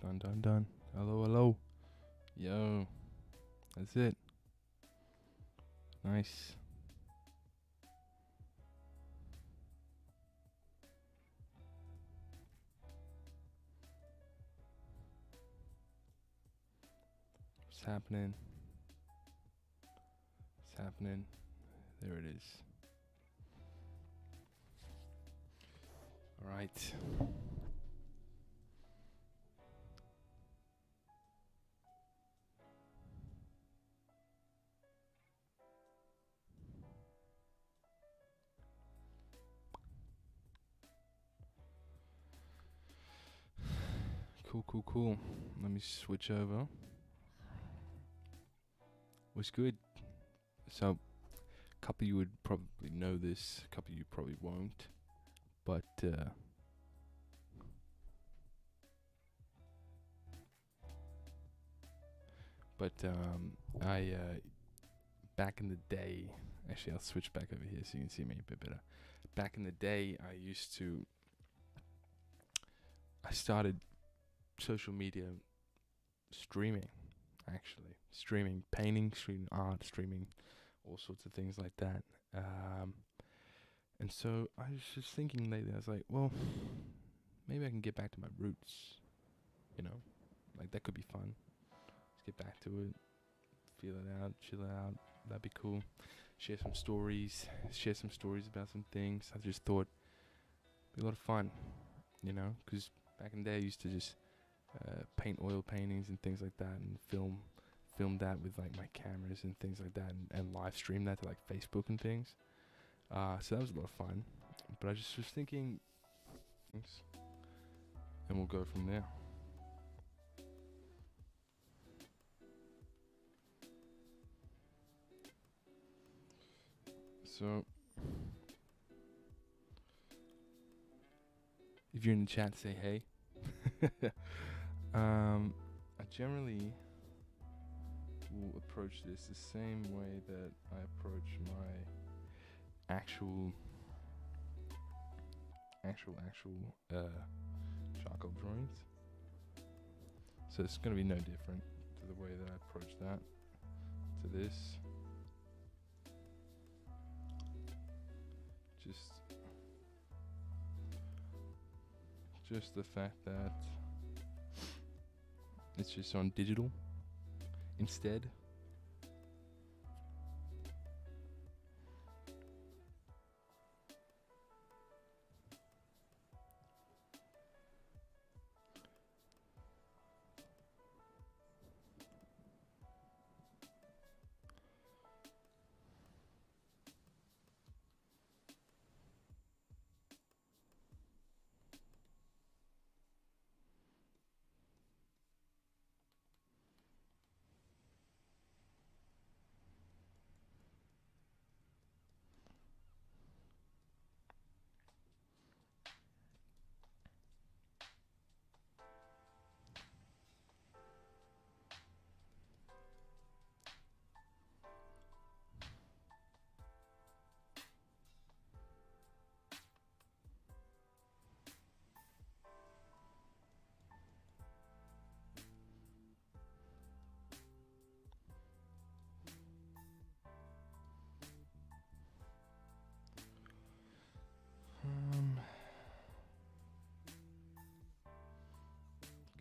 Done, done, done. Hello, hello. Yo. That's it. Nice. What's happening? What's happening? There it is. Alright. Cool, cool, cool. Let me switch over. What's good? So, a couple of you would probably know this, a couple of you probably won't. But, I, back in the day, actually, I'll switch back over here so you can see me a bit better. Back in the day, I started social media streaming, actually. Streaming painting, streaming art, streaming all sorts of things like that. And so I was just thinking lately, I was like, well, maybe I can get back to my roots, you know? Like, that could be fun. Let's get back to it, feel it out, chill it out. That'd be cool. Share some stories about some things. I just thought it'd be a lot of fun, you know? Because back in the day, I used to just paint oil paintings and things like that, and film that with like my cameras and things like that, and live stream that to like Facebook and things. So that was a lot of fun. But I just was thinking, and we'll go from there. So, if you're in the chat, say hey. I generally will approach this the same way that I approach my actual charcoal drawings. So it's gonna be no different to the way that I approach that to this. Just the fact that it's just on digital instead.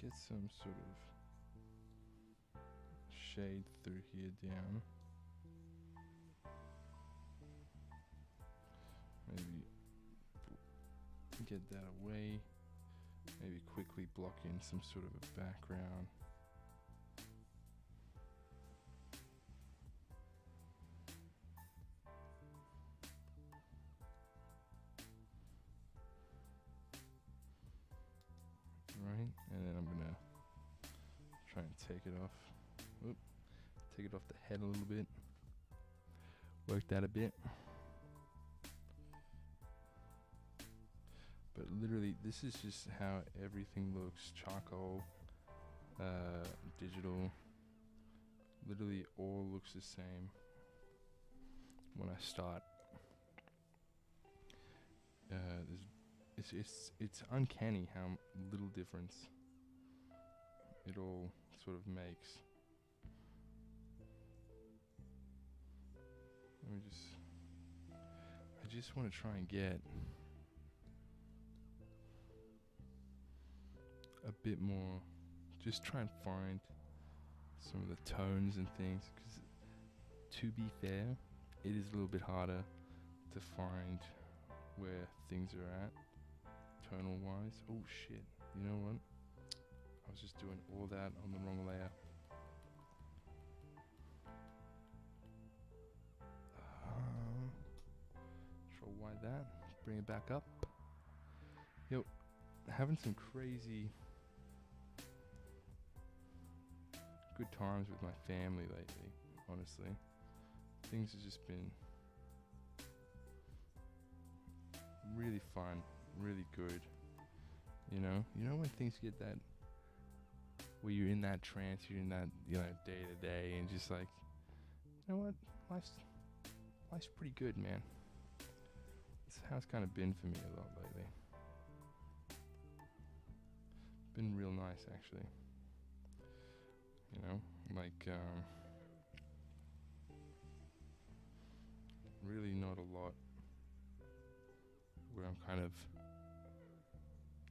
Get some sort of shade through here down. Maybe get that away. Maybe quickly block in some sort of a background. Right, and then I'm gonna try and take it off. Take it off the head a little bit. Work that a bit. But literally, this is just how everything looks. Charcoal, digital. Literally all looks the same when I start. It's uncanny how little difference it all sort of makes. Let me just. I just want to try and get a bit more. Just try and find some of the tones and things. Because, to be fair, it is a little bit harder to find where things are at, tonal wise. Oh shit, you know what? I was just doing all that on the wrong layer. Control Y that, bring it back up. Yo, having some crazy good times with my family lately, honestly. Things have just been really fun, really good. You know when things get that, where you're in that trance, you're in that, day to day, and just like, you know what, life's pretty good, man. It's how it's kind of been for me a lot lately. Been real nice, actually. Really not a lot where I'm kind of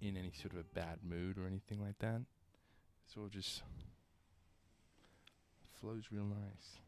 in any sort of a bad mood or anything like that. It's all just flows real nice.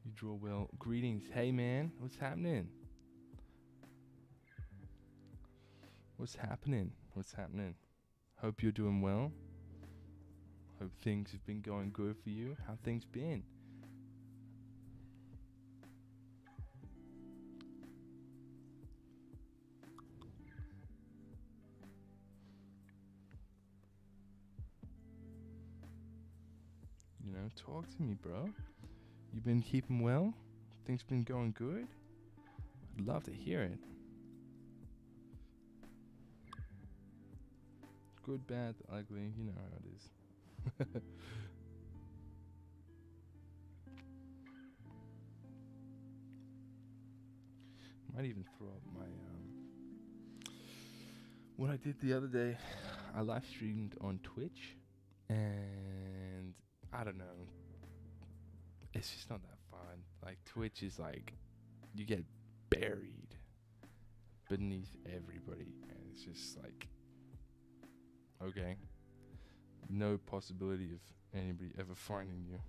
You draw well. Greetings. Hey, man. What's happening? What's happening? What's happening? Hope you're doing well. Hope things have been going good for you. How things been? Talk to me, bro. You been keeping well? Things been going good? I'd love to hear it. Good, bad, ugly, you know how it is. Might even throw up my what I did the other day. I live streamed on Twitch, and I don't know, it's just not that fun. Like, Twitch is like, you get buried beneath everybody, and it's just like, okay, no possibility of anybody ever finding you,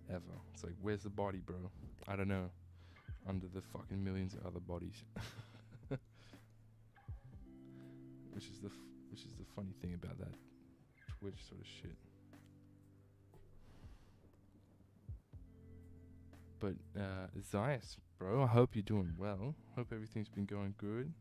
ever. It's like, where's the body, bro? I don't know. Under the fucking millions of other bodies. Which is the funny thing about that Twitch sort of shit. But Zias, bro, I hope you're doing well. Hope everything's been going good.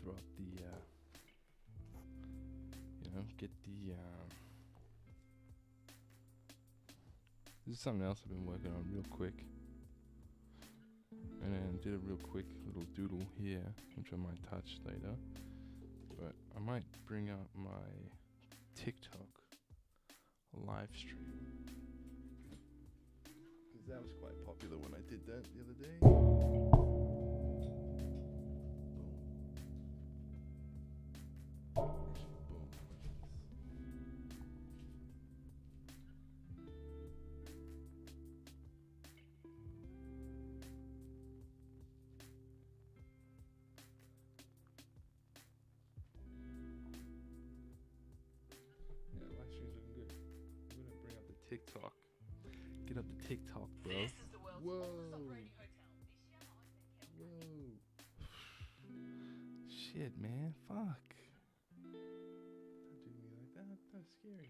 throw up the, get the. This is something else I've been working on real quick. And then did a real quick little doodle here, which I might touch later. But I might bring up my TikTok live stream. Because that was quite popular when I did that the other day. TikTok. Get up the TikTok, bro. This is the world's Whoa. oldest operating hotel. Whoa. Shit, man. Fuck. Don't do me like that. That's scary.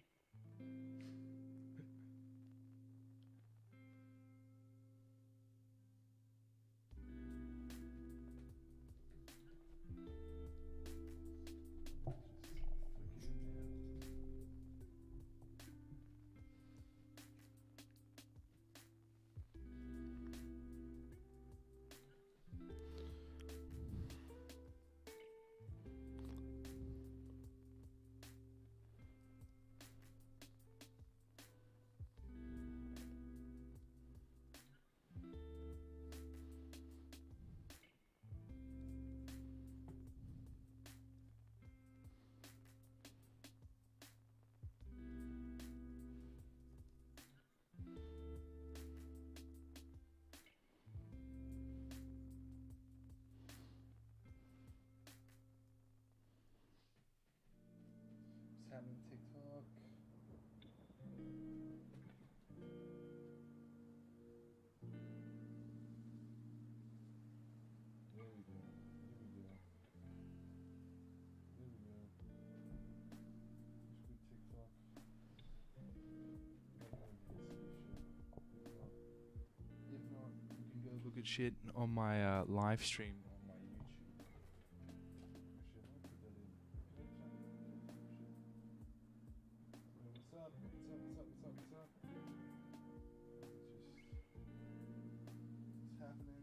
Happening TikTok. There we go. Just go TikTok. If not, you can go look at shit on my live stream on my YouTube. What's up? What's happening?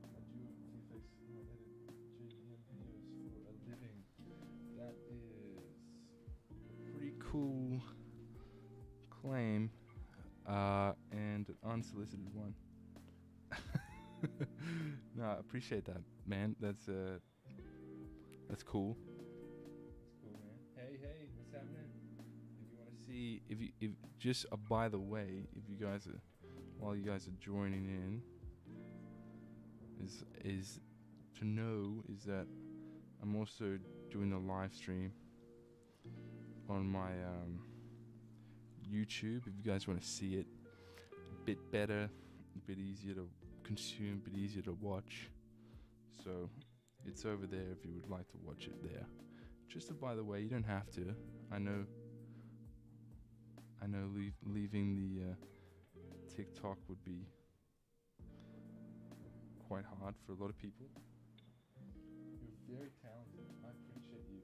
I do VFX, edit JVM videos for a living. That is a pretty cool claim, and an unsolicited one. No, I appreciate that, man. That's cool. That's cool, man. Hey, what's happening? If you want to see, if just by the way, if you guys are, while you guys are joining in, is to know is that I'm also doing a live stream on my YouTube. If you guys want to see it, a bit better, a bit easier to consume, a bit easier to watch. So it's over there if you would like to watch it there. Just by the way, you don't have to. I know leaving the TikTok would be quite hard for a lot of people. You're very talented. I appreciate you.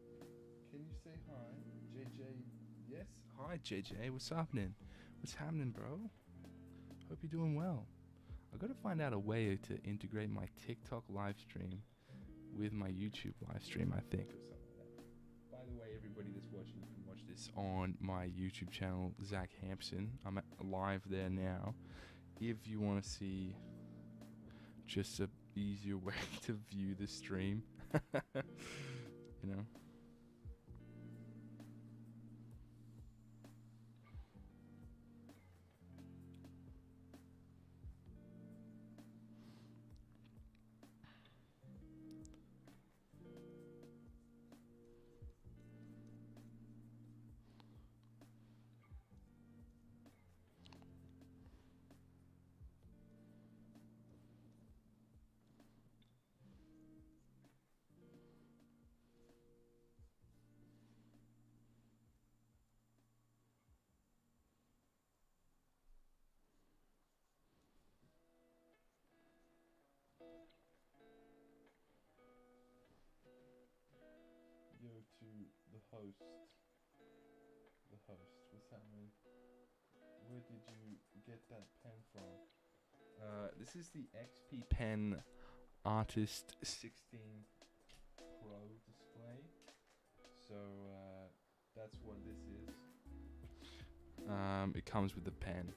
Can you say hi, JJ? Yes. Hi, JJ. What's happening? What's happening, bro? Hope you're doing well. I gotta find out a way to integrate my TikTok live stream with my YouTube live stream, I think, or something like that. By the way, everybody that's watching, you can watch this on my YouTube channel, Zach Hampson. I'm live there now. If you want to see just a easier way to view the stream, you know. to the host. The host. What's happening? Where did you get that pen from? This is the XP Pen Artist 16 Pro display. So that's what this is. It comes with the pen.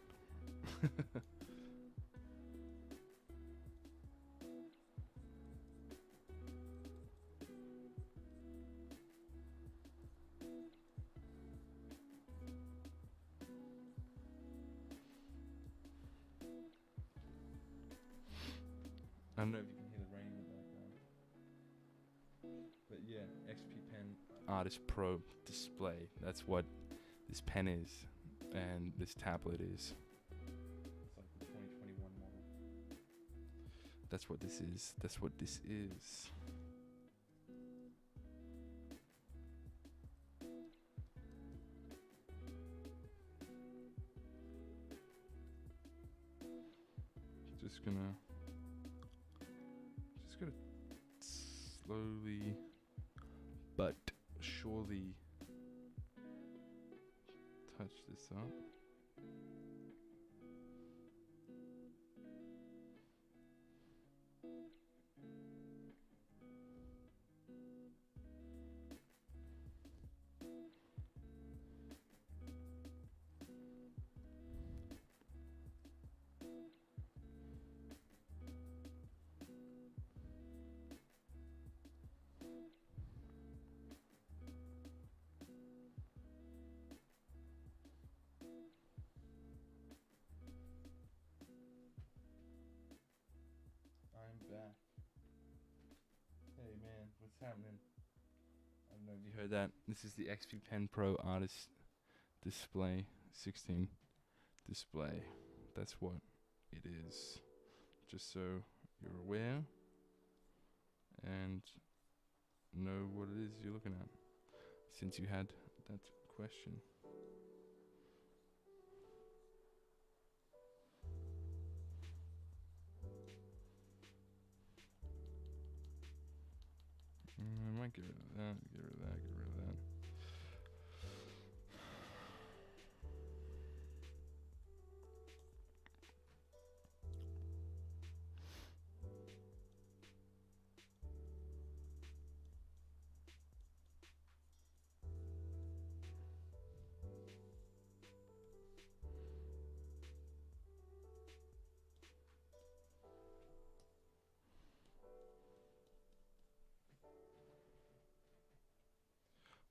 I don't know if you can hear the rain in the background. But yeah, XP Pen Artist Pro display. That's what this pen is. And this tablet is. It's like the 2021 model. That's what this is. That's what this is. Just gonna slowly but surely touch this up. I'm back. Hey man, what's happening? I don't know if you heard that. This is the XP Pen Pro Artist Display 16 display. That's what it is. Just so you're aware and know what it is you're looking at, since you had that question. I might get rid of that, get rid of that, get rid of that.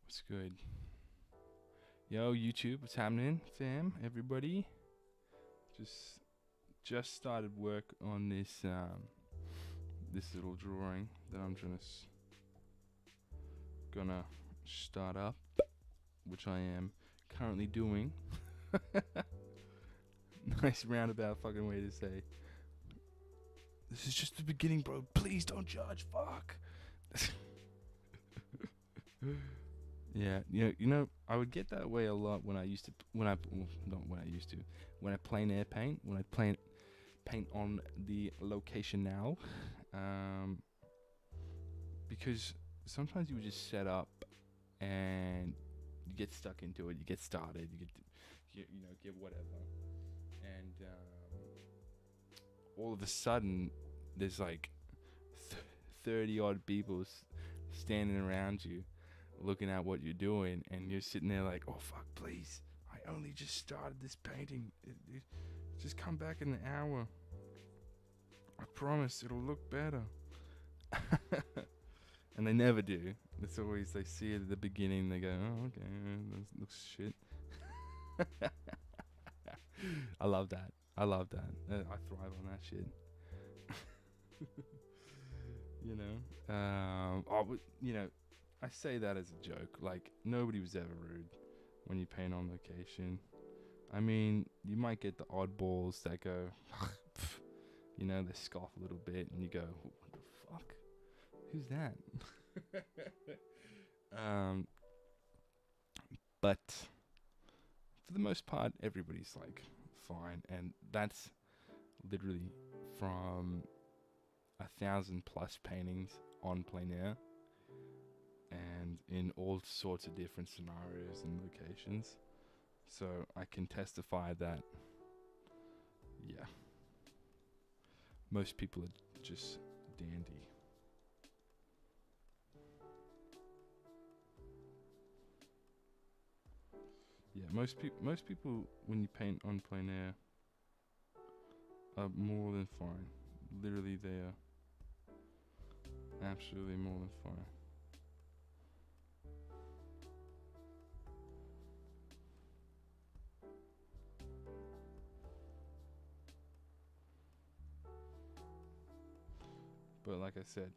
What's good? Yo, YouTube, what's happening, fam? Everybody, just started work on this this little drawing that I'm gonna start up, which I am currently doing. Nice roundabout fucking way to say. This is just the beginning, bro. Please don't judge. Fuck. Yeah, you know, I would get that way a lot when I plein air paint, when I paint on the location now, because sometimes you would just set up and you get stuck into it, you get started, get whatever, and all of a sudden there's like 30 odd people standing around you, looking at what you're doing, and you're sitting there like, oh fuck, please, I only just started this painting. Just come back in an hour. I promise it'll look better. And they never do. It's always, they see it at the beginning, they go, oh okay, that looks shit. I love that. I thrive on that shit. I say that as a joke. Like, nobody was ever rude when you paint on location. I mean, you might get the oddballs that go, they scoff a little bit, and you go, what the fuck? Who's that? But for the most part, everybody's like fine, and that's literally from 1,000+ paintings on plein air. And and in all sorts of different scenarios and locations. So I can testify that, yeah, most people are just dandy. Yeah, most people when you paint on plein air are more than fine. Literally, they are absolutely more than fine. But like I said,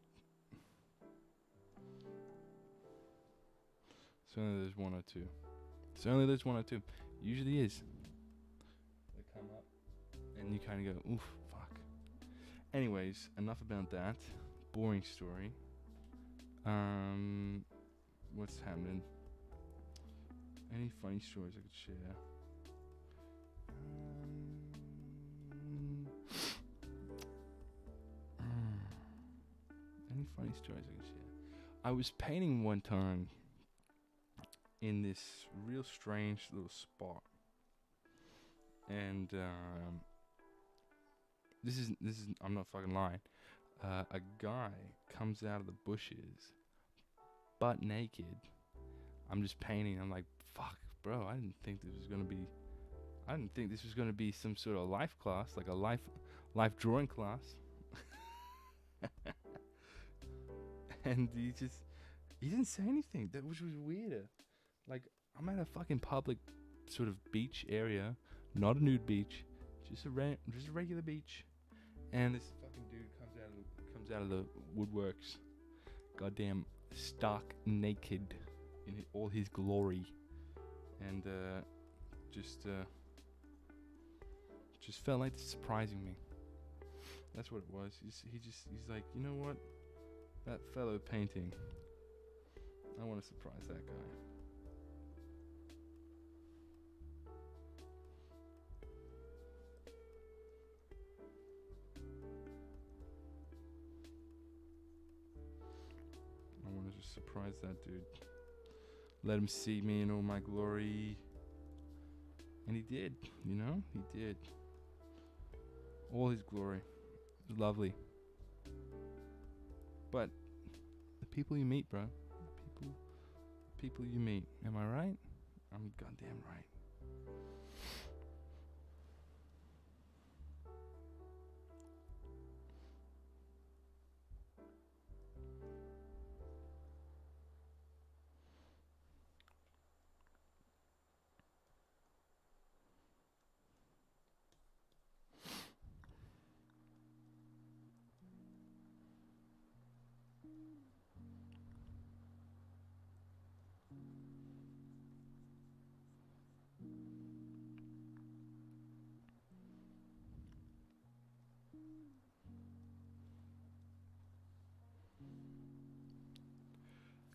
certainly there's one or two. Certainly there's one or two. Usually is. They come up and you kind of go, oof, fuck. Anyways, enough about that. Boring story. What's happening? Any funny stories I could share? Any funny stories I could share? I was painting one time in this real strange little spot, and this is I'm not fucking lying. A guy comes out of the bushes, butt naked. I'm just painting. I'm like, fuck, bro. I didn't think this was gonna be some sort of life class, like a life drawing class. And he didn't say anything, which was weirder. Like, I'm at a fucking public sort of beach area, not a nude beach, just a regular beach, and this fucking dude comes out of the woodworks, goddamn stark naked in all his glory, and just felt like surprising me. That's what it was. He's like, you know what? That fellow painting, I want to surprise that guy. I want to just surprise that dude. Let him see me in all my glory. And he did, you know? He did. All his glory. It was lovely. But the people you meet, bro. People you meet. Am I right? I'm goddamn right.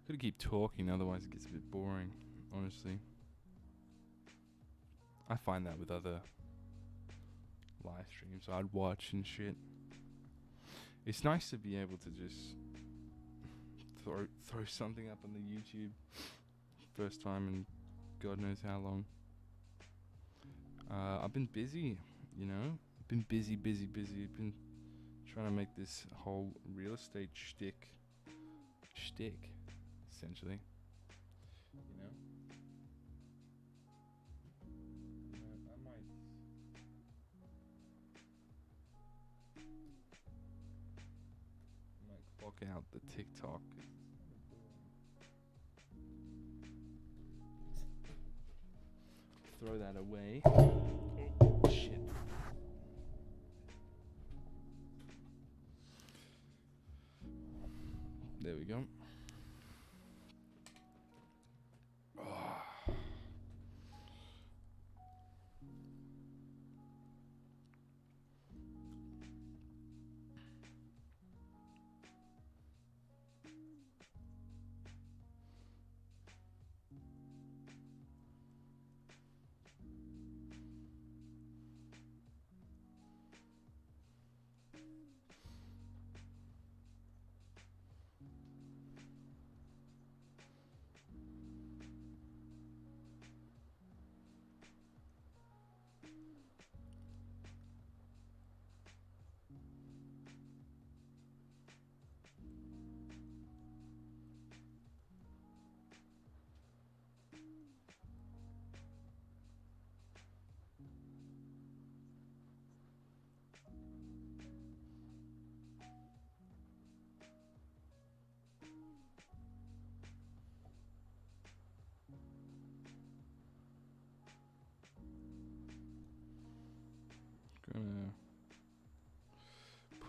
Gotta keep talking, otherwise it gets a bit boring, honestly. I find that with other live streams I'd watch and shit. It's nice to be able to just throw something up on the YouTube first time in God knows how long. I've been busy, you know. I've been busy. I've been trying to make this whole real estate shtick, essentially. You know. I might clock out the TikTok. Throw that away. Oh, shit. There we go.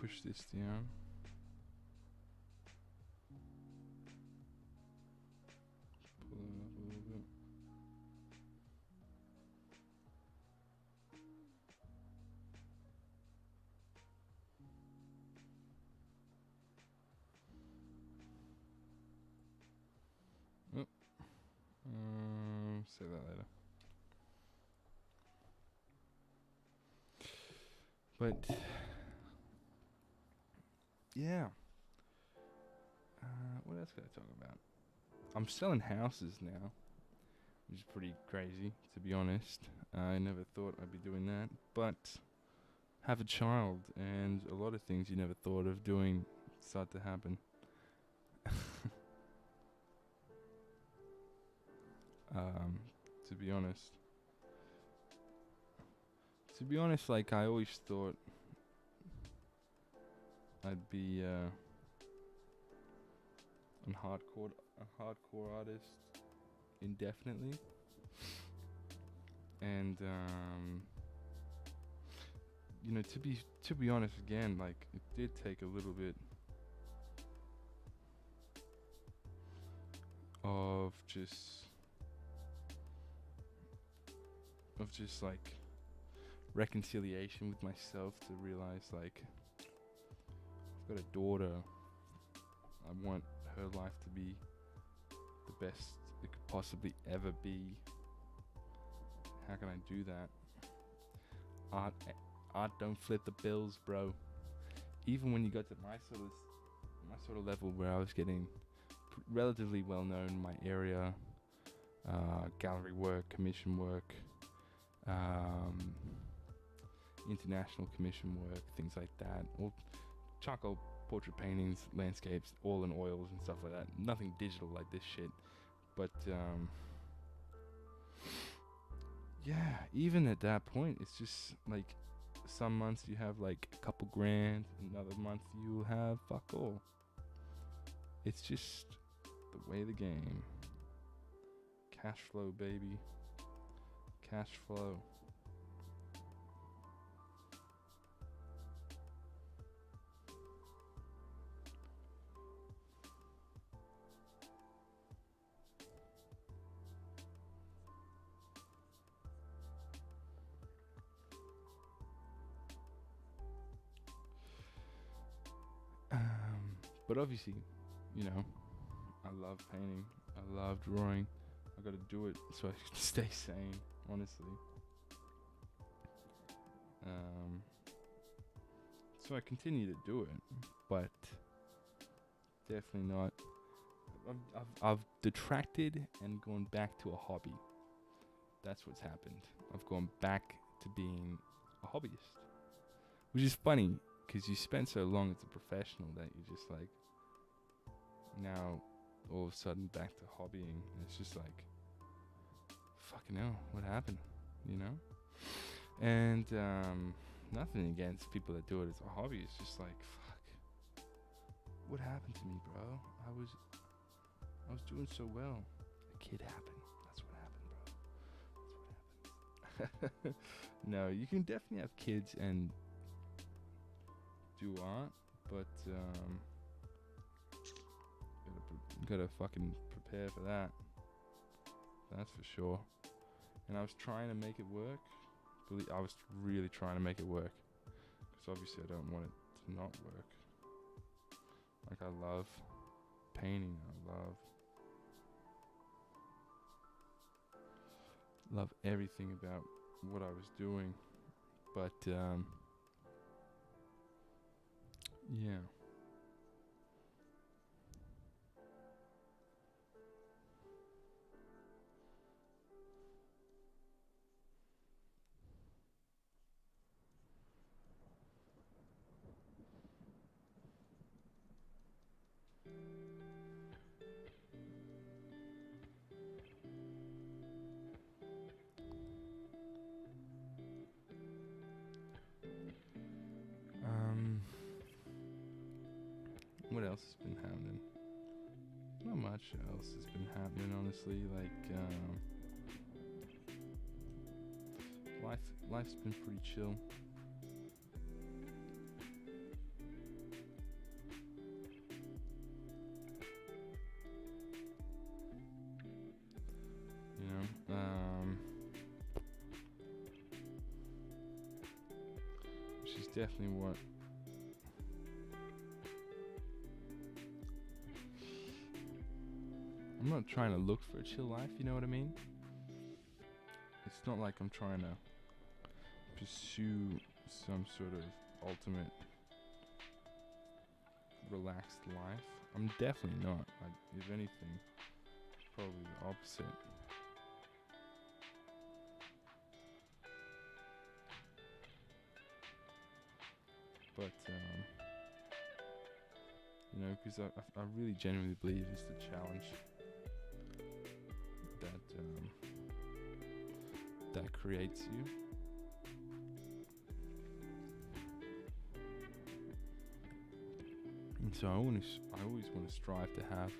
push this down. Pull it up a little bit. Say that later. But yeah, what else could I talk about? I'm selling houses now, which is pretty crazy, to be honest. I never thought I'd be doing that, but have a child and a lot of things you never thought of doing start to happen. To be honest. Like I always thought I'd be a hardcore artist indefinitely, and you know, to be honest, again, like it did take a little bit of just like reconciliation with myself to realize, like, I've got a daughter. I want her life to be the best it could possibly ever be. How can I do that? Art don't flip the bills, bro. Even when you got to my sort of level where I was getting relatively well known in my area, gallery work, commission work, international commission work, things like that, or charcoal portrait paintings, landscapes, all in oils and stuff like that. Nothing digital like this shit. But yeah, even at that point, it's just like some months you have like a couple grand, another month you have fuck all. It's just the way of the game. Cash flow, baby. Cash flow. But obviously, you know, I love painting. I love drawing. I gotta do it so I can stay sane, honestly. So I continue to do it, but definitely not. I've detracted and gone back to a hobby. That's what's happened. I've gone back to being a hobbyist, which is funny because you spend so long as a professional that you just like now all of a sudden back to hobbying. And it's just like, fucking hell, what happened? You know? And nothing against people that do it as a hobby. It's just like, fuck, what happened to me, bro? I was doing so well. A kid happened. That's what happened, bro. That's what happened. No, you can definitely have kids and do art, but gotta fucking prepare for that. That's for sure. And I was trying to make it work. I was really trying to make it work, because obviously I don't want it to not work. Like, I love painting. I love everything about what I was doing, but yeah. What else has been happening? Not much else has been happening, honestly. Like, life's been pretty chill. definitely what I'm not trying to look for a chill life, you know what I mean? It's not like I'm trying to pursue some sort of ultimate relaxed life. I'm definitely not. If anything, probably the opposite. But you know, because I really genuinely believe it's the challenge that creates you. And so I always want to strive to have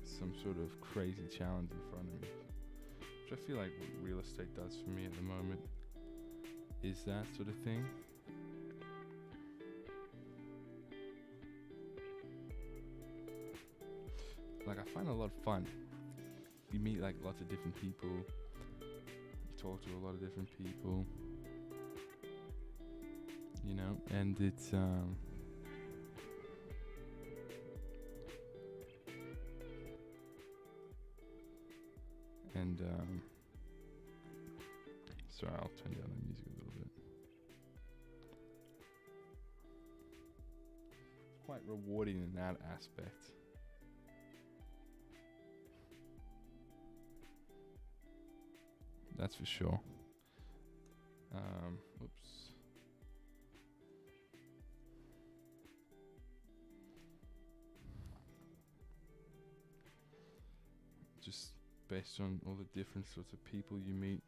some sort of crazy challenge in front of me, which I feel like what real estate does for me at the moment is that sort of thing. Like, I find it a lot of fun. You meet like lots of different people, you talk to a lot of different people, you know, and it's sorry, I'll turn down the music a little bit. It's quite rewarding in that aspect. That's for sure. Oops. Just based on all the different sorts of people you meet.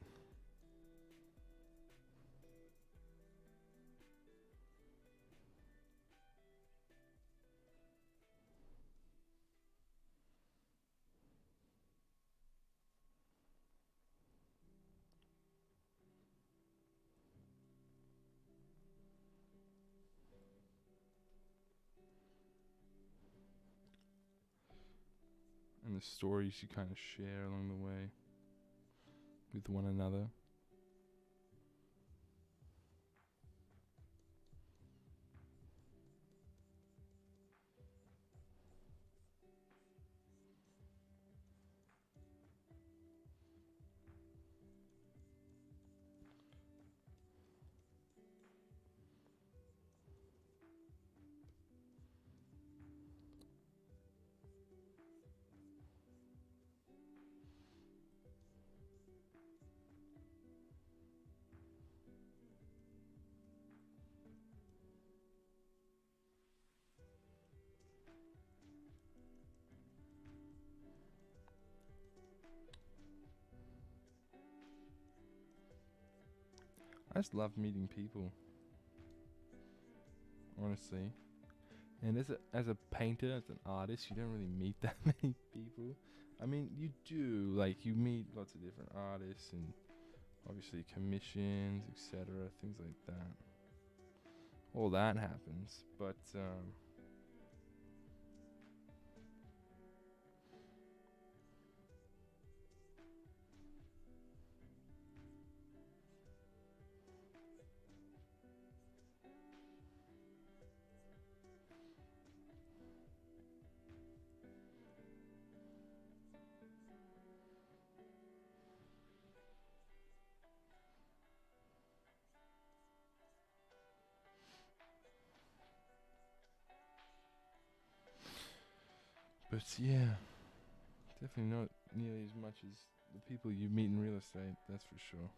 And the stories you kind of share along the way with one another. I just love meeting people, honestly. And as a painter, as an artist, you don't really meet that many people. I mean, you do, like, you meet lots of different artists and obviously commissions, etc., things like that. All that happens, but yeah, definitely not nearly as much as the people you meet in real estate, that's for sure.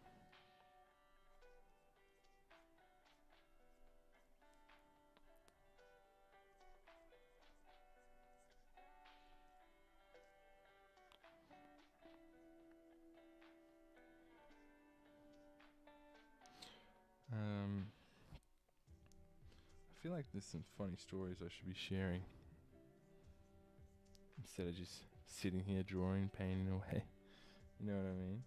I feel like there's some funny stories I should be sharing instead of just sitting here drawing, painting away. You know what I mean?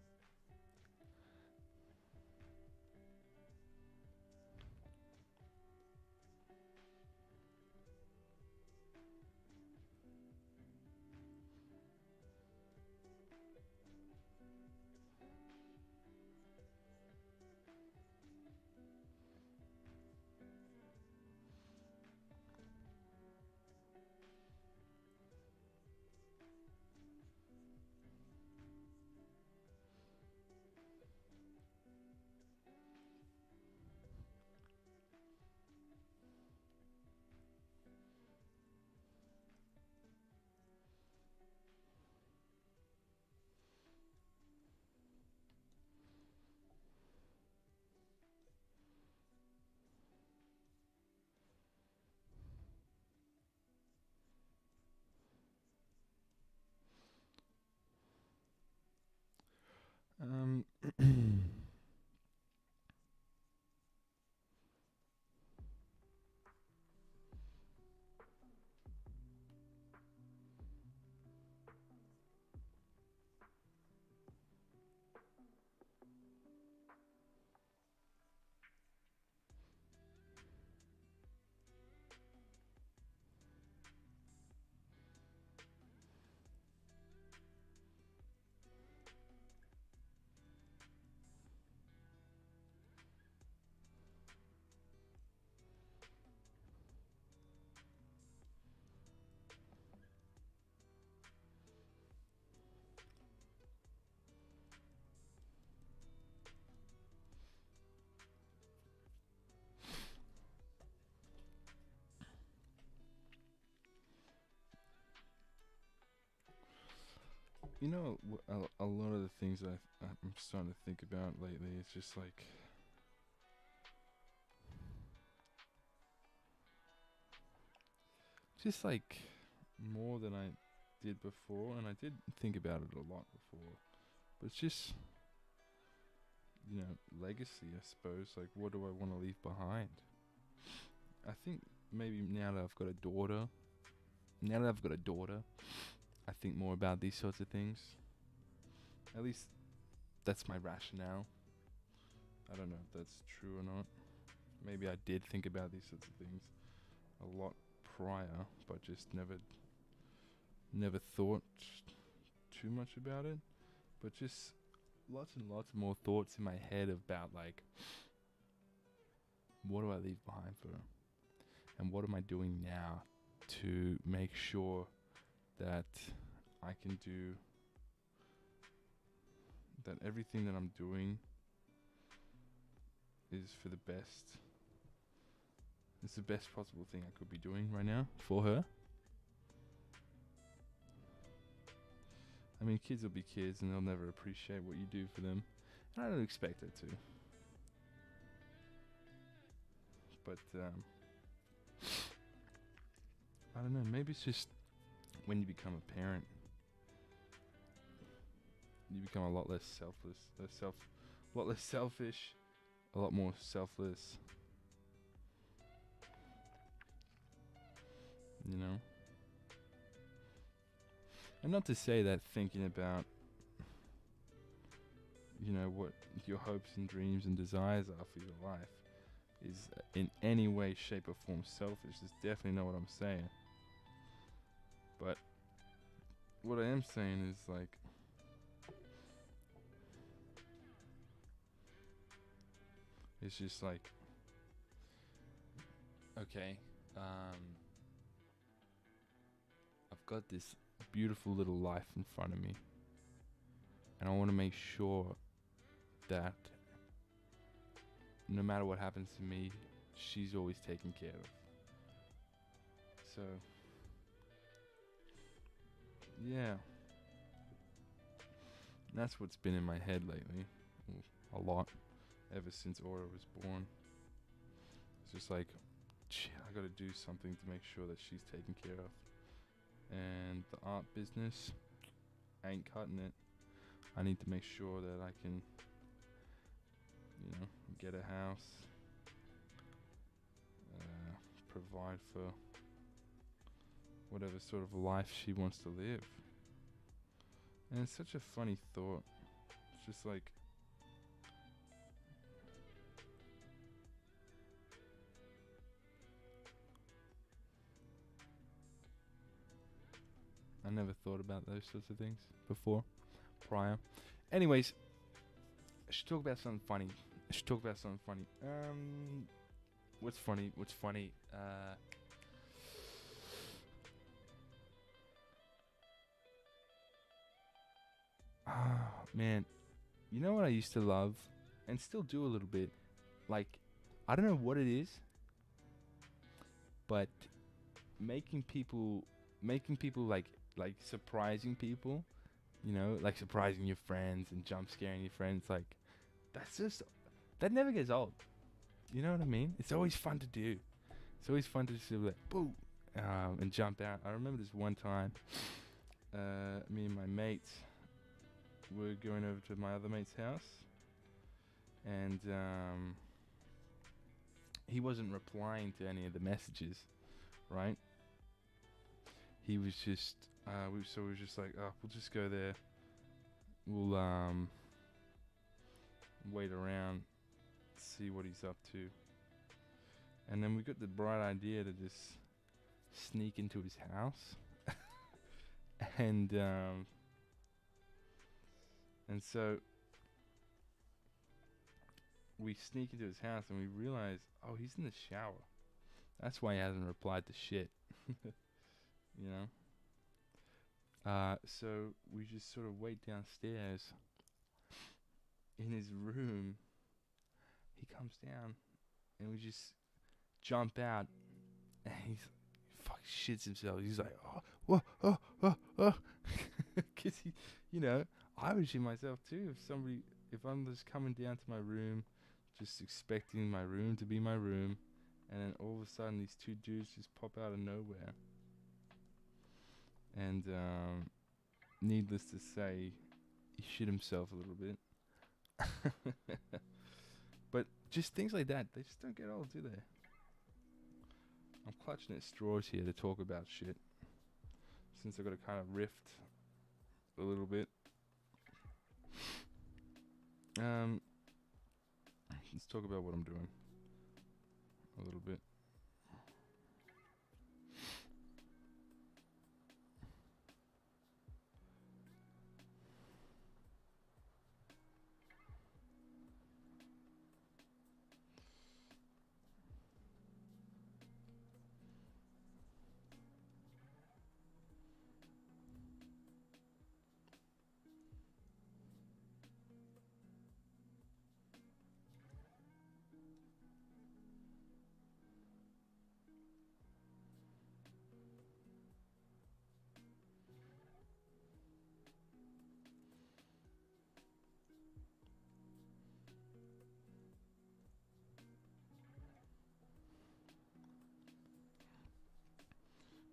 a lot of the things I'm starting to think about lately is just like more than I did before, and I did think about it a lot before. But it's just legacy, I suppose. Like, what do I want to leave behind? I think maybe now that I've got a daughter, I think more about these sorts of things. At least that's my rationale. I don't know if that's true or not. Maybe I did think about these sorts of things a lot prior, but just never thought too much about it. But just lots and lots more thoughts in my head about, like, what do I leave behind for her? And what am I doing now to make sure that I can do that everything that I'm doing is for the best. It's the best possible thing I could be doing right now for her. I mean, kids will be kids and they'll never appreciate what you do for them. And I don't expect it to. But, I don't know, maybe it's just when you become a parent, you become a lot less a lot less selfish, a lot more selfless. You know? And not to say that thinking about, what your hopes and dreams and desires are for your life is in any way, shape, or form selfish. That's definitely not what I'm saying. But what I am saying is, like, it's just like, okay, I've got this beautiful little life in front of me, and I want to make sure that no matter what happens to me, she's always taken care of. So, yeah, that's what's been in my head lately, a lot, ever since Aura was born. It's just like, I gotta do something to make sure that she's taken care of. And the art business, I ain't cutting it. I need to make sure that I can, get a house, provide for whatever sort of life she wants to live. And it's such a funny thought. It's just like, I never thought about those sorts of things before, prior. Anyways, I should talk about something funny. What's funny? Man, you know what I used to love, and still do a little bit? Like, I don't know what it is, but making people like surprising people, like surprising your friends and jump scaring your friends, like, that never gets old. You know what I mean? It's always fun to do. It's always fun to just like, boo, and jump out. I remember this one time, me and my mates were going over to my other mate's house, and he wasn't replying to any of the messages, right? He was just, we were just like, oh, we'll just go there. We'll wait around, see what he's up to. And then we got the bright idea to just sneak into his house. and so we sneak into his house and we realize, oh, he's in the shower. That's why he hasn't replied to shit. You know? So we just sort of wait downstairs. In his room, he comes down and we just jump out, and he fucking shits himself. He's like, oh, whoa, oh, oh, oh. Cause you know, I would shit myself too if I'm just coming down to my room, just expecting my room to be my room, and then all of a sudden these two dudes just pop out of nowhere. And needless to say, he shit himself a little bit. But just things like that, they just don't get old, do they? I'm clutching at straws here to talk about shit, since I've got to kind of rift a little bit. Let's talk about what I'm doing a little bit.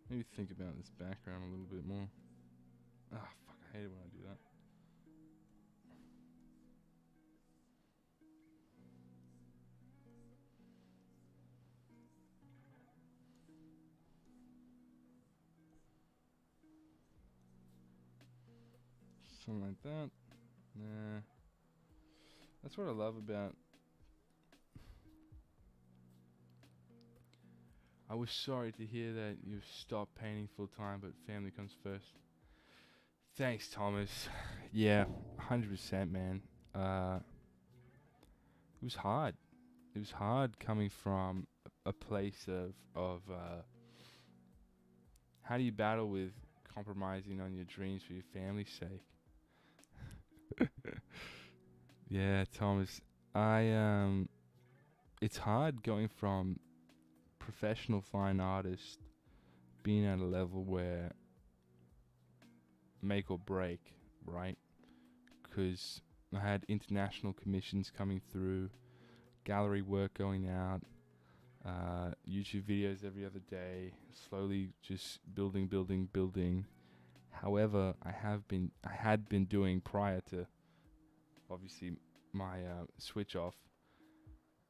Maybe think about this background a little bit more. Ah, fuck, I hate it when I do that. Something like that. Nah. That's what I love about... I was sorry to hear that you've stopped painting full time, but family comes first. Thanks, Thomas. Yeah, 100%, man. It was hard. It was hard coming from a place of how do you battle with compromising on your dreams for your family's sake? Yeah, Thomas. It's hard going from professional fine artist being at a level where make or break, right? Because I had international commissions coming through, gallery work going out, YouTube videos every other day, slowly just building. However, I had been doing prior to, obviously, my switch off.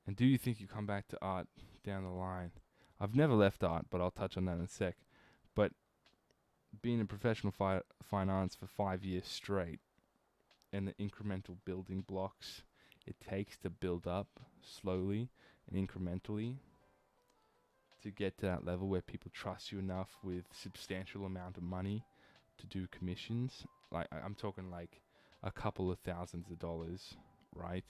And do you think you come back to art down the line? I've never left art, but I'll touch on that in a sec. But being in professional fine arts for 5 years straight, and the incremental building blocks it takes to build up slowly and incrementally to get to that level where people trust you enough with substantial amount of money to do commissions. Like I'm talking like a couple of thousands of dollars, right?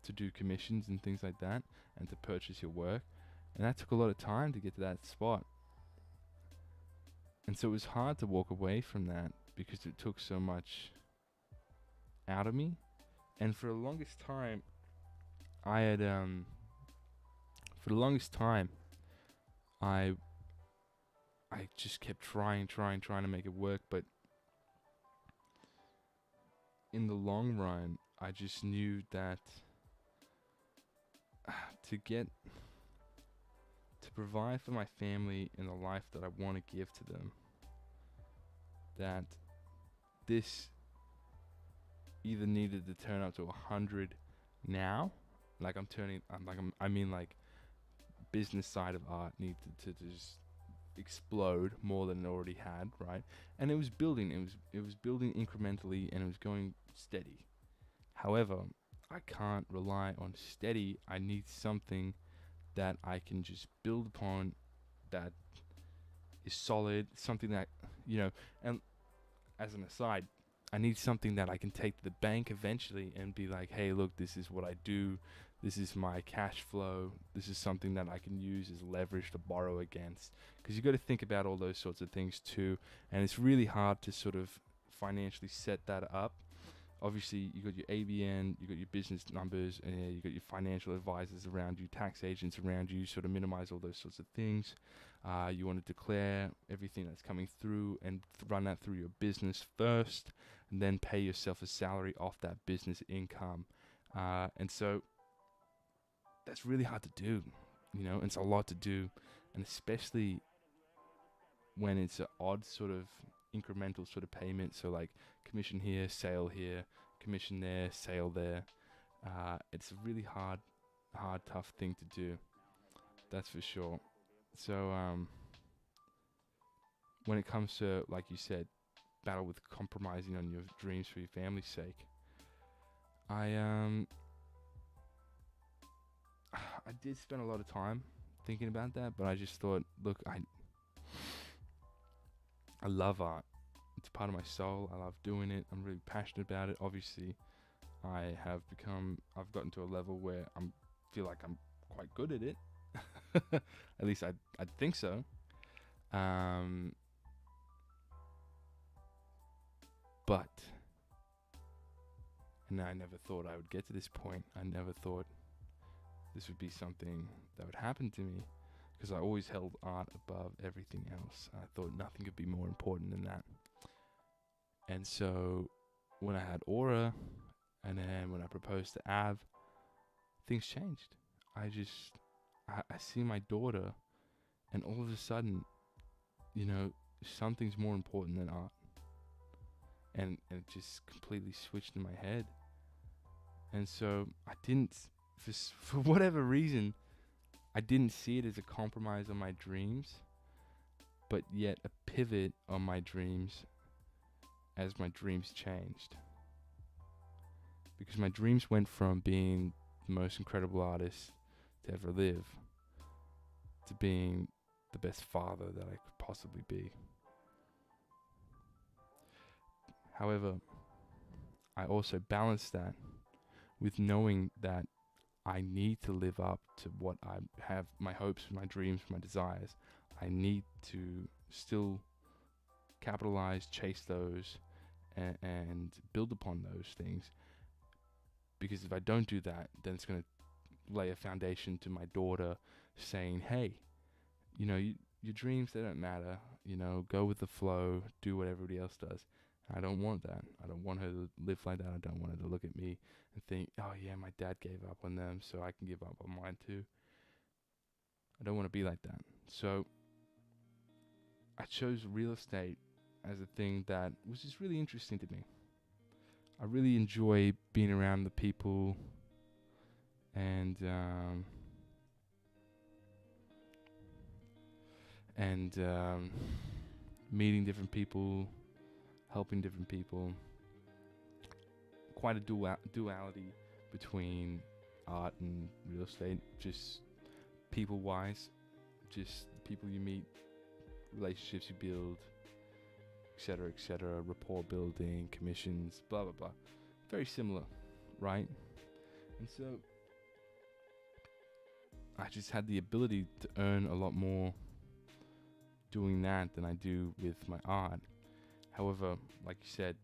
To do commissions and things like that, and to purchase your work. And that took a lot of time to get to that spot. And so it was hard to walk away from that because it took so much out of me. And for the longest time, I just kept trying to make it work. But in the long run, I just knew that to provide for my family and the life that I want to give to them, that this either needed to turn up to 100 now, like I mean business side of art needed to just explode more than it already had, right? And it was building incrementally, and it was going steady. However, I can't rely on steady. I need something that I can just build upon, that is solid, something that, and as an aside, I need something that I can take to the bank eventually and be like, hey, look, this is what I do. This is my cash flow. This is something that I can use as leverage to borrow against. Because you got to think about all those sorts of things too. And it's really hard to sort of financially set that up Obviously, you got your ABN, you got your business numbers, and you got your financial advisors around you, tax agents around you, sort of minimize all those sorts of things. You want to declare everything that's coming through and run that through your business first, and then pay yourself a salary off that business income. And so that's really hard to do, and it's a lot to do, and especially when it's an odd sort of incremental sort of payment. So like commission here, sale here, commission there, sale there. It's a really hard, tough thing to do. That's for sure. So when it comes to, like you said, battle with compromising on your dreams for your family's sake, I did spend a lot of time thinking about that, but I just thought, look, I love art. It's part of my soul. I love doing it. I'm really passionate about it. Obviously, I've gotten to a level where I feel like I'm quite good at it. At least I'd think so. But, and I never thought I would get to this point. I never thought this would be something that would happen to me, because I always held art above everything else. I thought nothing could be more important than that. And so when I had Aura, and then when I proposed to Av, things changed. I see my daughter, and all of a sudden, something's more important than art. And it just completely switched in my head. And so I didn't, for whatever reason, I didn't see it as a compromise on my dreams, but yet a pivot on my dreams as my dreams changed. Because my dreams went from being the most incredible artist to ever live to being the best father that I could possibly be. However, I also balance that with knowing that I need to live up to what I have, my hopes, my dreams, my desires. I need to still capitalize, chase those, and build upon those things. Because if I don't do that, then it's going to lay a foundation to my daughter saying, hey, your dreams, they don't matter. Go with the flow, do what everybody else does. I don't want that. I don't want her to live like that. I don't want her to look at me and think, oh yeah, my dad gave up on them, so I can give up on mine too. I don't want to be like that. So I chose real estate as a thing that was just really interesting to me. I really enjoy being around the people and meeting different people, helping different people. Quite a duality between art and real estate, just people-wise, just people you meet, relationships you build, etc., rapport building, commissions, blah blah blah. Very similar, right? And so I just had the ability to earn a lot more doing that than I do with my art. However, like you said,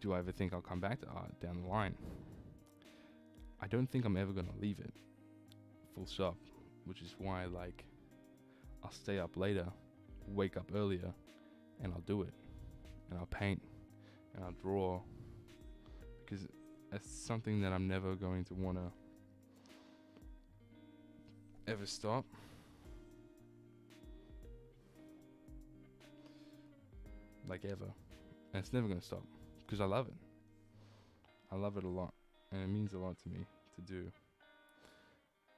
do I ever think I'll come back to art down the line? I don't think I'm ever going to leave it, full stop, which is why, I'll stay up later, wake up earlier, and I'll do it, and I'll paint, and I'll draw, because that's something that I'm never going to want to ever stop. Ever. And it's never going to stop, because I love it. I love it a lot, and it means a lot to me to do.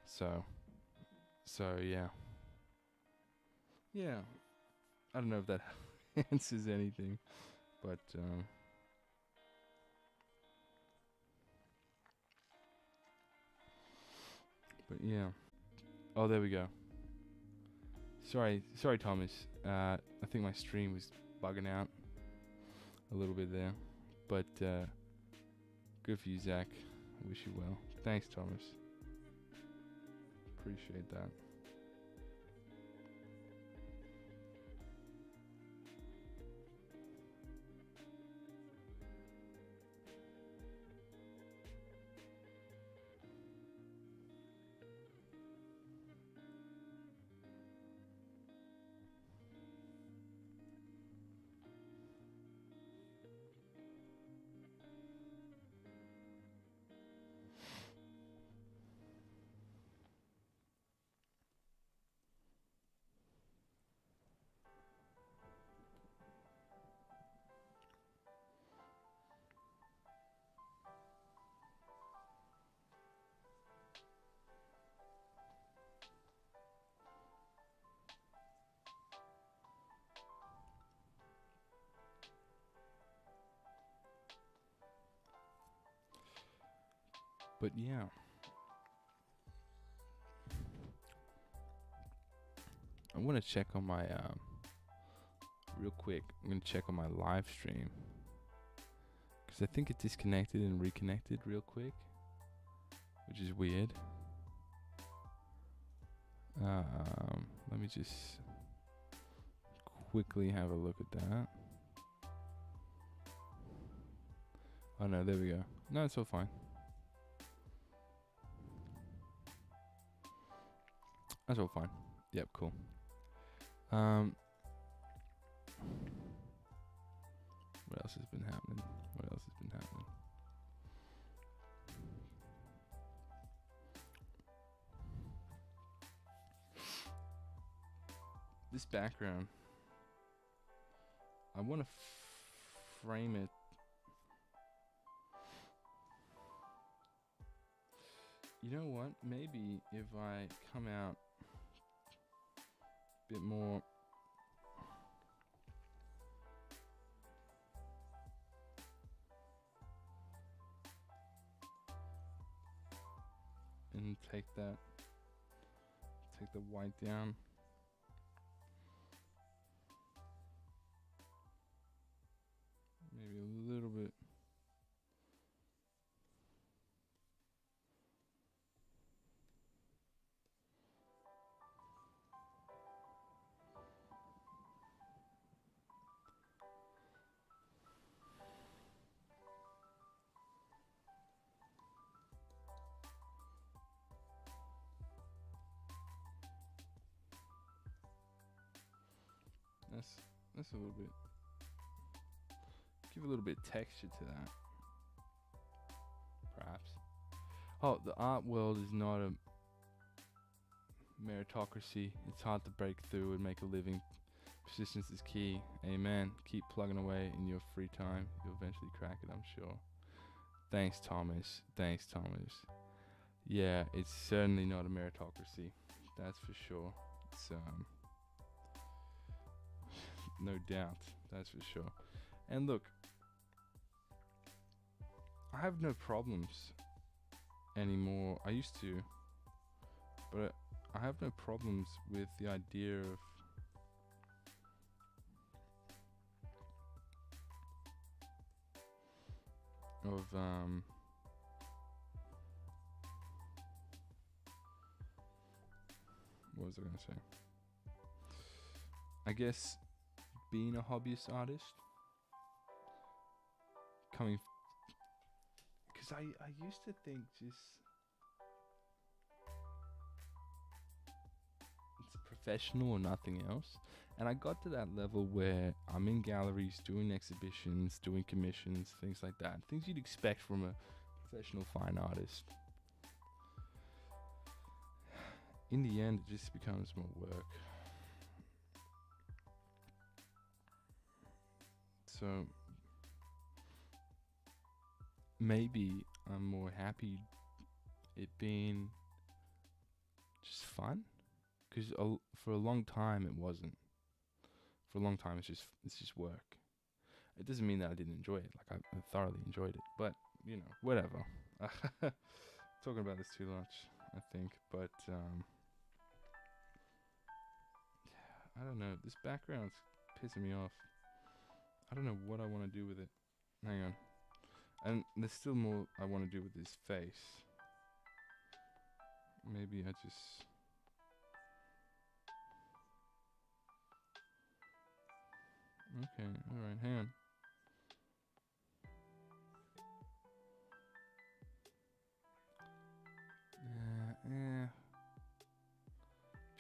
So yeah. Yeah. I don't know if that answers anything, but yeah. Oh, there we go. Sorry, Thomas. I think my stream was bugging out a little bit there, but good for you, Zach. I wish you well. Thanks, Thomas. Appreciate that. But yeah, I want to check on my real quick. I'm gonna check on my live stream because I think it disconnected and reconnected real quick, which is weird. Let me just quickly have a look at that. Oh no, there we go. No, it's all fine. That's all fine. Yep, cool. What else has been happening? What else has been happening? This background, I want to frame it. You know what? Maybe if I come out a bit more and take the white down. Maybe a little bit. That's a little bit. Give a little bit of texture to that. Perhaps. Oh, the art world is not a meritocracy. It's hard to break through and make a living. Persistence is key. Amen. Keep plugging away in your free time. You'll eventually crack it, I'm sure. Thanks, Thomas. Thanks, Thomas. Yeah, it's certainly not a meritocracy. That's for sure. It's no doubt. That's for sure. And look, I have no problems anymore. I used to, but I have no problems with the idea of what was I gonna say? I guess being a hobbyist artist, coming, because I used to think just it's professional or nothing else, and I got to that level where I'm in galleries doing exhibitions, doing commissions, things like that, things you'd expect from a professional fine artist. In the end, it just becomes more work. So maybe I'm more happy it being just fun, because for a long time it wasn't. For a long time it's just work. It doesn't mean that I didn't enjoy it. Like I thoroughly enjoyed it, but you know, whatever. Talking about this too much, I think, but I don't know. This background's pissing me off. I don't know what I want to do with it. Hang on. And there's still more I want to do with his face. Maybe I just... Okay, alright, hang on.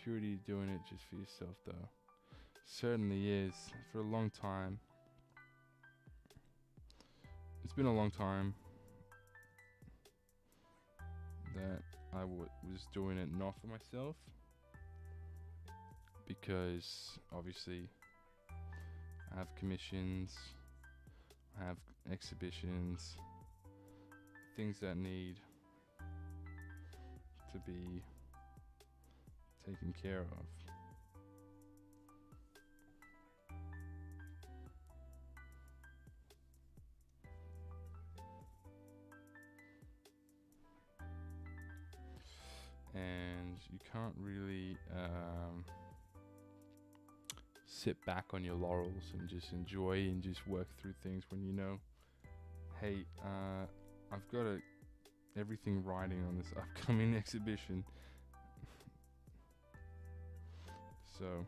Purity doing it just for yourself, though. Certainly is. For a long time. It's been a long time that I was doing it not for myself, because obviously I have commissions, I have exhibitions, things that need to be taken care of. can't really sit back on your laurels and just enjoy and just work through things when you know, hey, I've got everything riding on this upcoming exhibition. So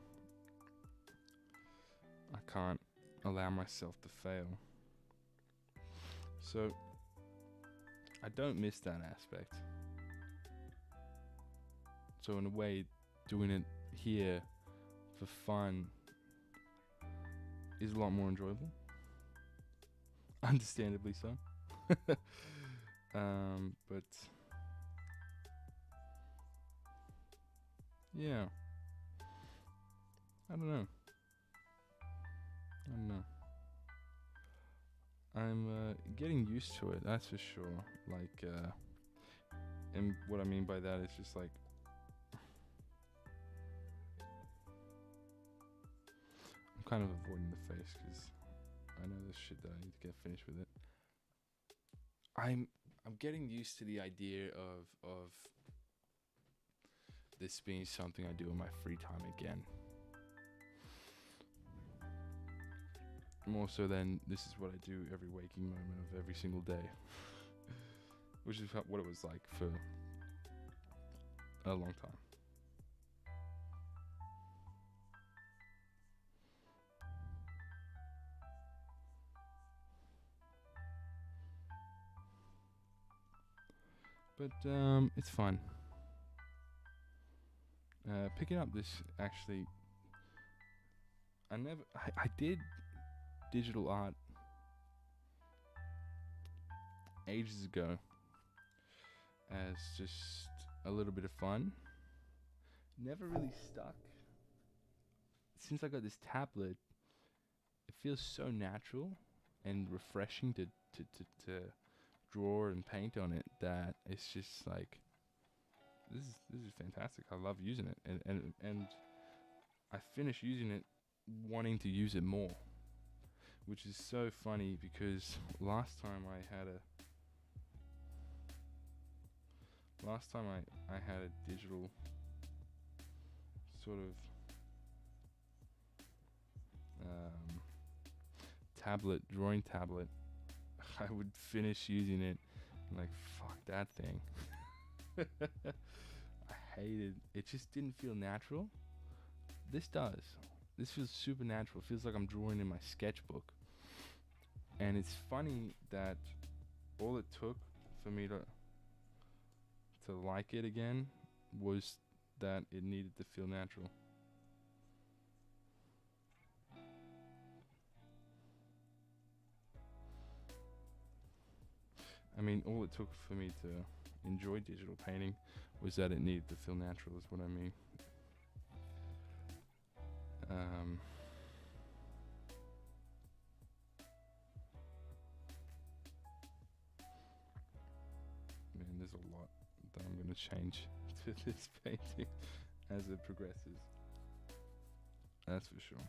I can't allow myself to fail. So I don't miss that aspect. So in a way, doing it here for fun is a lot more enjoyable. Understandably so. But yeah, I don't know. I'm getting used to it, that's for sure. Like, and what I mean by that is just like, I'm kind of avoiding the face because I know there's shit that I need to get finished with it. I'm getting used to the idea of this being something I do in my free time again. More so than this is what I do every waking moment of every single day. Which is what it was like for a long time. But it's fun. Picking up this actually, I did digital art ages ago as just a little bit of fun. Never really stuck. Since I got this tablet, it feels so natural and refreshing to draw and paint on it that it's just like, this is fantastic. I love using it, and I finished using it wanting to use it more, which is so funny because last time I had a digital sort of drawing tablet, I would finish using it and like, fuck that thing. I hated it. Just didn't feel natural. This does. This feels super natural. It feels like I'm drawing in my sketchbook. And it's funny that all it took for me to like it again was that it needed to feel natural. I mean, all it took for me to enjoy digital painting was that it needed to feel natural, is what I mean. Man, there's a lot that I'm going to change to this painting as it progresses. That's for sure.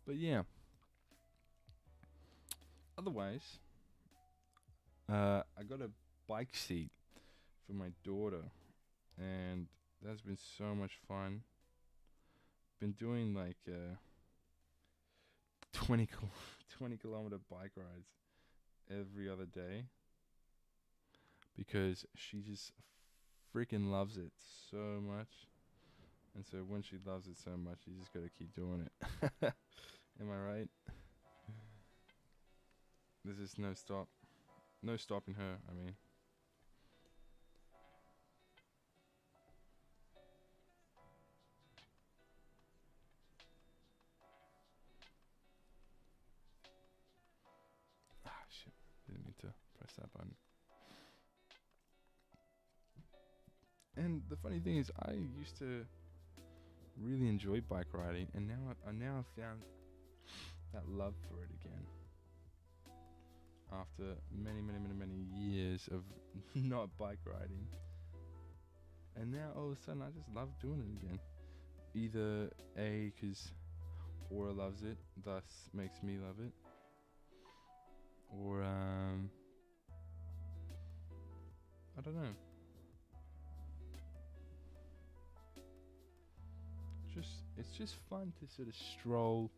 But yeah. Otherwise, I got a bike seat for my daughter, and that's been so much fun. Been doing like 20 kilometer bike rides every other day because she just freaking loves it so much. And so when she loves it so much, you just gotta keep doing it. Am I right? There's just no stopping her, I mean. press that button. And the funny thing is, I used to really enjoy bike riding, and now I've found that love for it again. After many years of not bike riding, and now all of a sudden I just love doing it again. Either A, because Aura loves it, thus makes me love it, or I don't know. It's just fun to sort of stroll,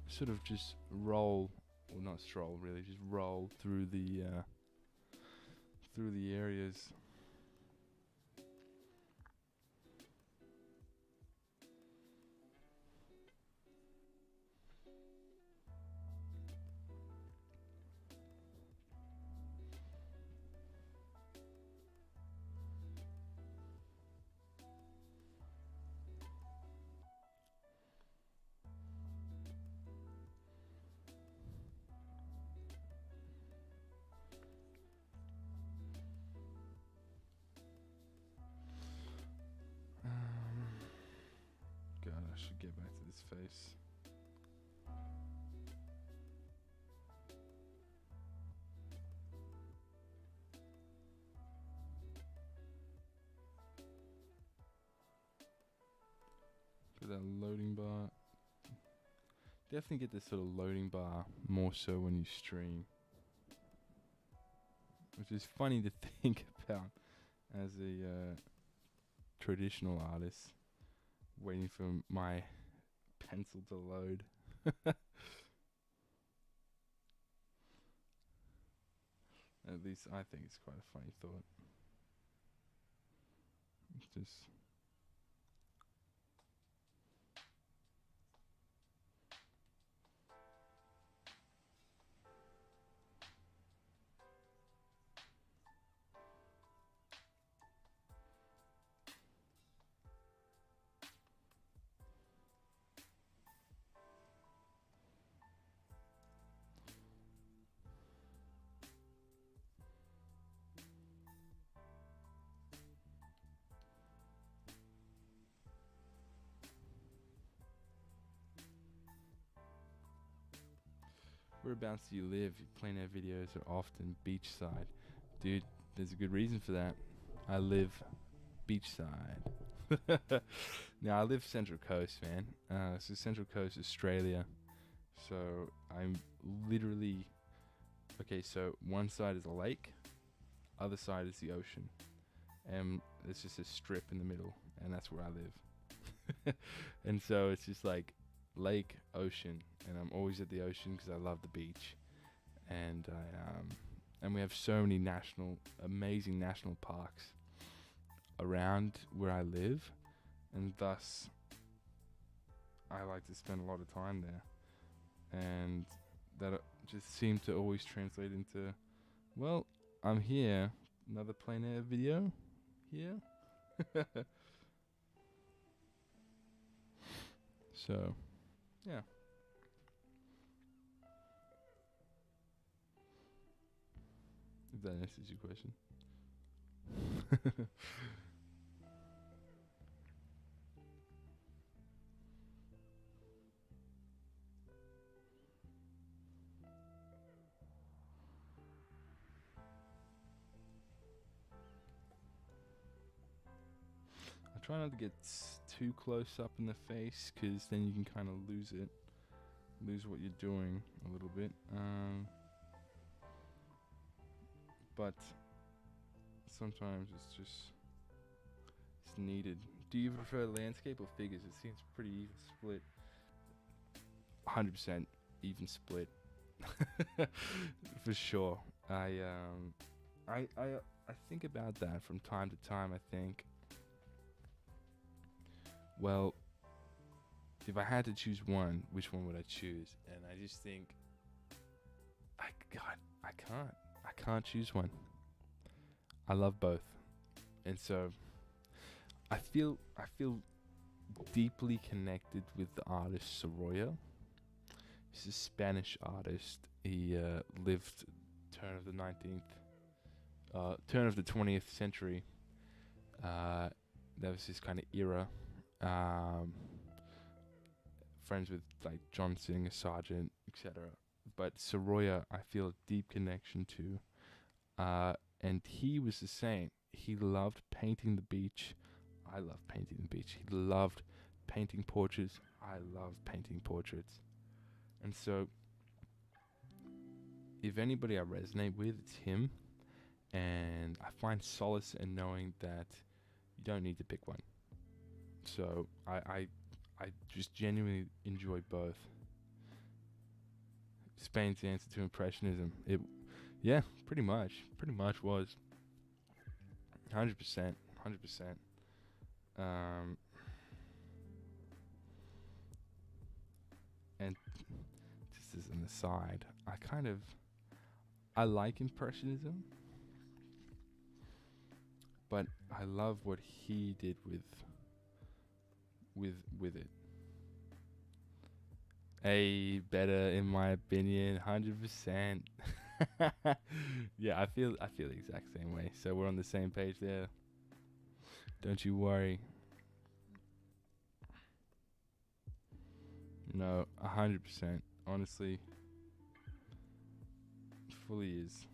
sort of just roll, or not stroll really, just roll through the areas. God, I should get back to this face. Get that loading bar. Definitely get this sort of loading bar more so when you stream, which is funny to think about as a traditional artist, waiting for my pencil to load. At least I think it's quite a funny thought. It's just whereabouts do you live? Your plein air videos are often beachside. Dude, there's a good reason for that. I live beachside. Now, I live Central Coast, man. So Central Coast, Australia. So I'm literally... Okay, so one side is a lake, other side is the ocean. And there's just a strip in the middle, and that's where I live. And so it's just like lake, ocean, and I'm always at the ocean because I love the beach. And and we have so many amazing national parks around where I live, and thus I like to spend a lot of time there. And that just seemed to always translate into, well, I'm here, another plein air video here. So, yeah. If that answers your question. I try not to get too close up in the face, because then you can kind of lose what you're doing a little bit. But sometimes it's needed. Do you prefer landscape or figures? It seems pretty even split. 100% even split. For sure. I think about that from time to time. I think, well, if I had to choose one, which one would I choose? And I just think, I can't choose one. I love both. And so I feel deeply connected with the artist Sorolla. He's a Spanish artist. He lived turn of the 19th turn of the 20th century. That was his kind of era. Um, Friends with like John Singer Sargent, etc. But Soroya, I feel a deep connection to. And he was the same. He loved painting the beach. I love painting the beach. He loved painting portraits. I love painting portraits. And so, if anybody I resonate with, it's him. And I find solace in knowing that you don't need to pick one. So I just genuinely enjoy both. Spain's answer to Impressionism. Yeah, pretty much was 100%. Um, and just as an aside, I like Impressionism, but I love what he did with it. Better in my opinion, 100%. Yeah, I feel the exact same way. So we're on the same page there. Don't you worry. No, 100%. Honestly, fully is.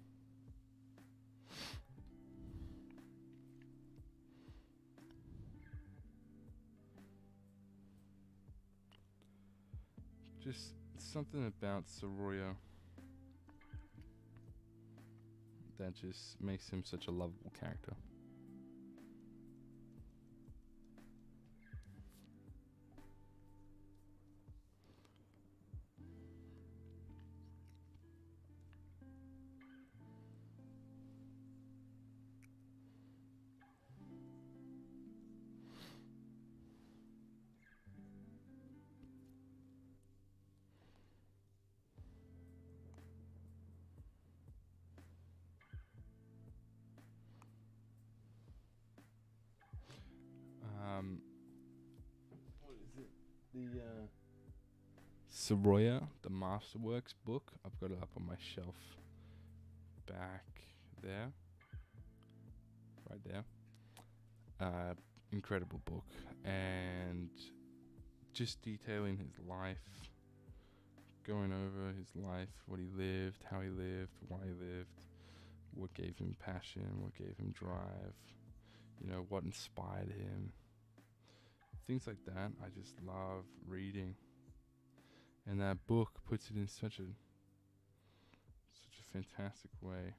Just something about Soroya that just makes him such a lovable character. Um, what is it? The Soroya, the Masterworks book. I've got it up on my shelf back there, right there. Incredible book, and just detailing his life, going over his life, what he lived, how he lived, why he lived, what gave him passion, what gave him drive, what inspired him. Things like that, I just love reading. And that book puts it in such a fantastic way.